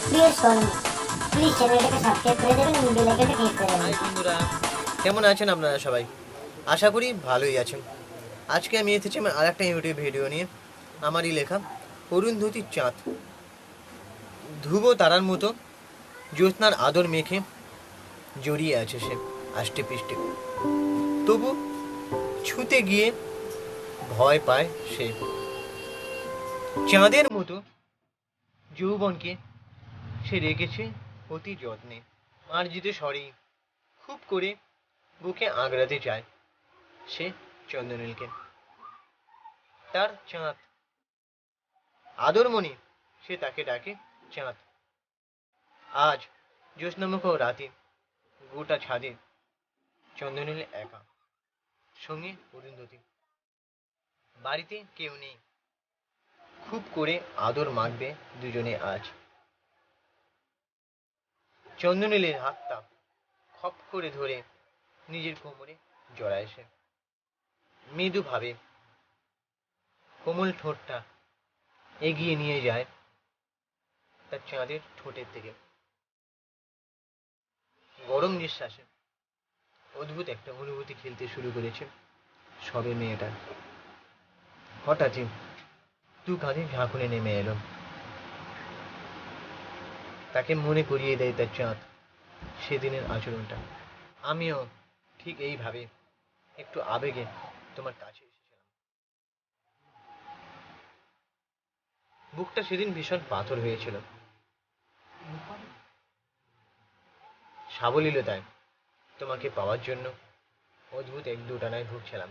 Please চ্যানেলটাকে subscribe করে দেবেন এবং বেল আইকনটা ক্লিক করে দেবেন। হাই বন্ধুরা, কেমন আছেন আপনারা সবাই? আশা করি ভালোই আছেন। আজকে আমি এসেছি আমার আর একটা ইউটিউব ভিডিও নিয়ে। আমারই লেখা অরুন্ধতির চাঁদ। ধ্রুব তারার মতো জ্যোৎস্নার আদর মেখে জড়িয়ে আছে সে আষ্টে পৃষ্ঠে। তবু ছুঁতে গিয়ে ভয় পায় সে। চাঁদের মতো যৌবনকে সে রেখেছে অতি যত্নে। মার্জিত স্বরে খুব করে বুকে আঁকড়াতে চায় সে চন্দ্রনীলকে। তার চাঁদ আদরমণি, সে তাকে ডাকে চাঁদ। আজ জ্যোৎস্নামুখ রাতে গোটা ছাদে চন্দ্রনীল একা, সঙ্গে অরুন্ধতী। বাড়িতে কেউ নেই, খুব করে আদর মাখবে দুজনে আজ। চন্দ্রনীলের হাতটা খপ করে ধরে নিজের কোমরে জড়ায় সে। মৃদু ভাবে কোমল ঠোঁটটা এগিয়ে নিয়ে যায় তার চাঁদের ঠোঁটের দিকে। গরম নিঃশ্বাসে অদ্ভুত একটা অনুভূতি খেলতে শুরু করেছে সবে মেয়েটা। হঠাৎই দু কাঁধে ঝাঁকুনি নেমে এলো। তাকে মনে করিয়ে দেয় তার চাঁদ সেদিনের আচরণটা। আমিও ঠিক এইভাবে একটু আবেগে তোমার কাছে এসেছিলাম। বুকটা সেদিন ভীষণ পাথর হয়েছিল সাবলীলতায়। তোমাকে পাওয়ার জন্য অদ্ভুত এক দুটানায় ভুগছিলাম।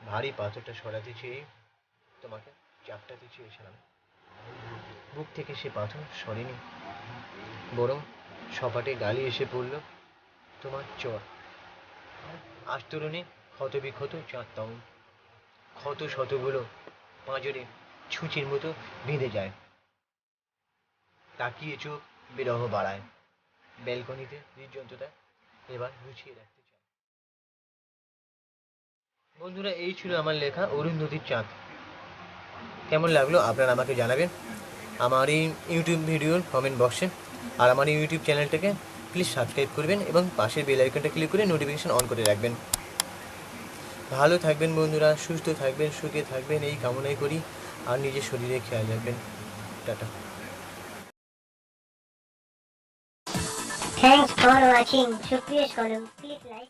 ভারী পাথরটা সরাতে চেয়ে তোমাকে চাপটাতে চেয়েছিলাম। বুক থেকে সে পাথর সরেনি, বরং সপাটে গালি এসে পড়ল তোমার চর। আস্তরণে ক্ষতবিক্ষত চাঁদটাও ক্ষত শতগুলো পাঁজরে ছুঁচির মতো বেঁধে যায়। তাকিয়ে চোখ বিরহ বাড়ায়। ব্যালকনিতে হৃদযন্ত্রটা এবার গুছিয়ে রাখতে চায়। বন্ধুরা, এই ছিল আমার লেখা অরুন্ধতির চাঁদ। কেমন লাগলো আপনারা আমাকে জানাবেন আমার এই ইউটিউব ভিডিওর কমেন্ট বক্সে। আর আমার এই ইউটিউব চ্যানেলটাকে প্লিজ সাবস্ক্রাইব করবেন এবং পাশের বেল আইকনটা ক্লিক করে নোটিফিকেশন অন করে রাখবেন। ভালো থাকবেন বন্ধুরা, সুস্থ থাকবেন, সুখে থাকবেন, এই কামনাই করি। আর নিজের শরীরে খেয়াল রাখবেন। টাটা। Thanks for watching. সুপ্রিয় কলম প্লিজ লাইক